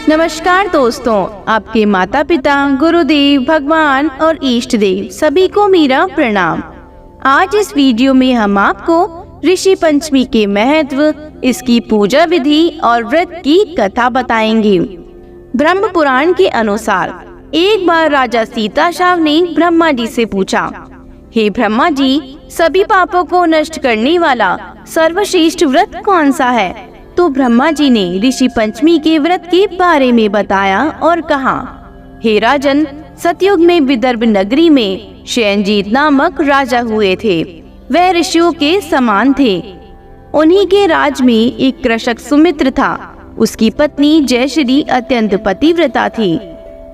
नमस्कार दोस्तों, आपके माता पिता, गुरुदेव, भगवान और इष्ट देव सभी को मेरा प्रणाम। आज इस वीडियो में हम आपको ऋषि पंचमी के महत्व, इसकी पूजा विधि और व्रत की कथा बताएंगे। ब्रह्म पुराण के अनुसार एक बार राजा सीताशाव ने ब्रह्मा जी से पूछा, हे ब्रह्मा जी, सभी पापों को नष्ट करने वाला सर्वश्रेष्ठ व्रत कौन सा है? तो ब्रह्मा जी ने ऋषि पंचमी के व्रत के बारे में बताया और कहा, हे राजन, सतयुग में विदर्भ नगरी में शयनजीत नामक राजा हुए थे। वह ऋषियों के समान थे। उन्हीं के राज में एक कृषक सुमित्र था। उसकी पत्नी जयश्री अत्यंत पतिव्रता थी।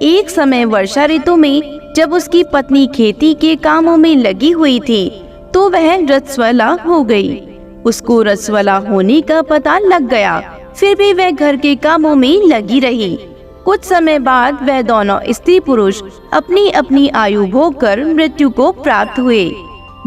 एक समय वर्षा ऋतु में जब उसकी पत्नी खेती के कामों में लगी हुई थी तो वह रजस्वला हो गई। उसको रजस्वला होने का पता लग गया, फिर भी वह घर के कामों में लगी रही। कुछ समय बाद वह दोनों स्त्री पुरुष अपनी अपनी आयु भोग कर मृत्यु को प्राप्त हुए।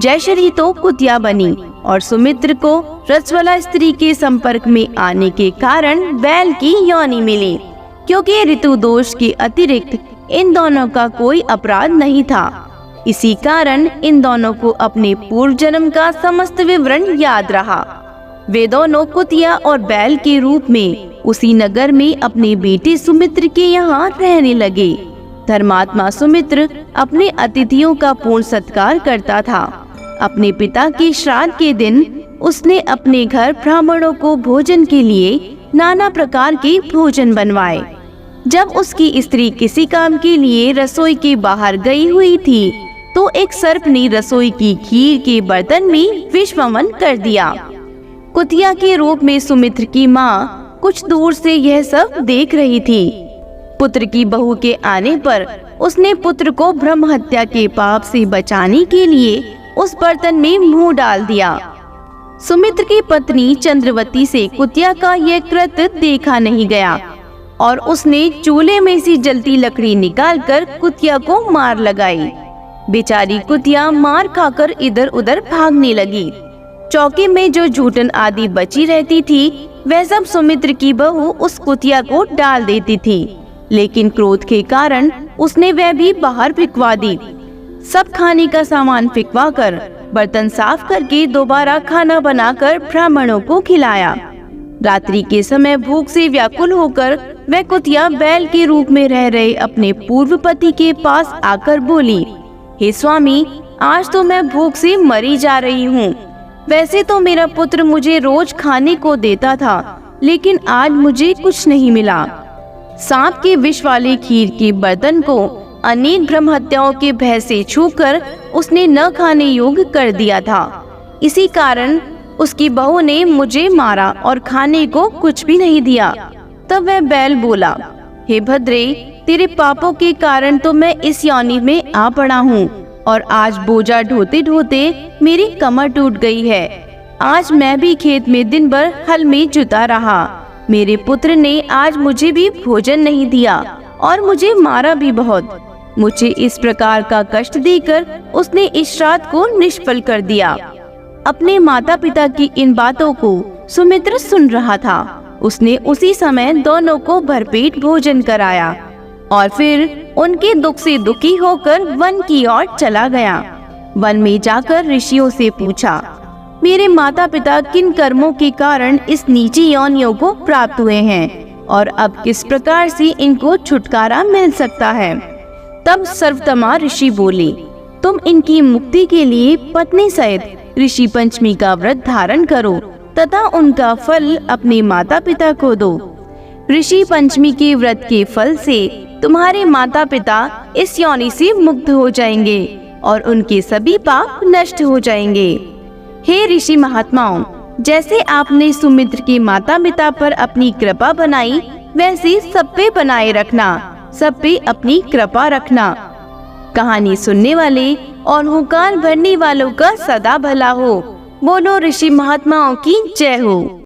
जयश्री तो कुतिया बनी और सुमित्र को रजस्वला स्त्री के संपर्क में आने के कारण बैल की योनि मिली। क्योंकि ऋतु दोष के अतिरिक्त इन दोनों का कोई अपराध नहीं था, इसी कारण इन दोनों को अपने पूर्व जन्म का समस्त विवरण याद रहा। वे दोनों कुतिया और बैल के रूप में उसी नगर में अपने बेटे सुमित्र के यहाँ रहने लगे। धर्मात्मा सुमित्र अपने अतिथियों का पूर्ण सत्कार करता था। अपने पिता के श्राद्ध के दिन उसने अपने घर ब्राह्मणों को भोजन के लिए नाना प्रकार के भोजन बनवाए। जब उसकी स्त्री किसी काम के लिए रसोई के बाहर गई हुई थी तो एक सर्प ने रसोई की खीर के बर्तन में विष वमन कर दिया। कुतिया के रूप में सुमित्र की माँ कुछ दूर से यह सब देख रही थी। पुत्र की बहू के आने पर उसने पुत्र को ब्रह्म हत्या के पाप से बचाने के लिए उस बर्तन में मुंह डाल दिया। सुमित्र की पत्नी चंद्रवती से कुतिया का यह कृत्य देखा नहीं गया और उसने चूल्हे में से जलती लकड़ी निकालकर कुतिया को मार लगाई। बेचारी कुतिया मार खाकर इधर उधर भागने लगी। चौके में जो झूठन आदि बची रहती थी वह सब सुमित्र की बहू उस कुतिया को डाल देती थी, लेकिन क्रोध के कारण उसने वह भी बाहर फेंकवा दी। सब खाने का सामान फेंकवा कर बर्तन साफ करके दोबारा खाना बनाकर ब्राह्मणों को खिलाया। रात्रि के समय भूख से व्याकुल होकर वह कुतिया बैल के रूप में रह रहे अपने पूर्व पति के पास आकर बोली, हे स्वामी, आज तो मैं भूख से मरी जा रही हूँ। वैसे तो मेरा पुत्र मुझे रोज खाने को देता था, लेकिन आज मुझे कुछ नहीं मिला। सांप के विष वाले खीर के बर्तन को अनेक ब्रह्म हत्याओं के भय से छूकर उसने न खाने योग्य कर दिया था। इसी कारण उसकी बहू ने मुझे मारा और खाने को कुछ भी नहीं दिया। तब वह बैल बोला, हे भद्रे, तेरे पापों के कारण तो मैं इस योनि में आ पड़ा हूँ और आज बोझा ढोते ढोते मेरी कमर टूट गई है। आज मैं भी खेत में दिन भर हल में जुता रहा। मेरे पुत्र ने आज मुझे भी भोजन नहीं दिया और मुझे मारा भी बहुत। मुझे इस प्रकार का कष्ट देकर उसने इस श्राद्ध को निष्फल कर दिया। अपने माता पिता की इन बातों को सुमित्र सुन रहा था। उसने उसी समय दोनों को भरपेट भोजन कराया और फिर उनके दुख से दुखी होकर वन की ओर चला गया। वन में जाकर ऋषियों से पूछा, मेरे माता पिता किन कर्मों के कारण इस नीची योनियों को प्राप्त हुए हैं और अब किस प्रकार से इनको छुटकारा मिल सकता है? तब सर्वतमा ऋषि बोले, तुम इनकी मुक्ति के लिए पत्नी सहित ऋषि पंचमी का व्रत धारण करो तथा उनका फल अपने माता पिता को दो। ऋषि पंचमी के व्रत के फल से तुम्हारे माता पिता इस योनि से मुक्त हो जाएंगे और उनके सभी पाप नष्ट हो जाएंगे। हे ऋषि महात्माओं, जैसे आपने सुमित्र के माता पिता पर अपनी कृपा बनाई, वैसे सब पे बनाए रखना, सब पे अपनी कृपा रखना। कहानी सुनने वाले और हुंकार भरने वालों का सदा भला हो। बोलो ऋषि महात्माओं की जय हो।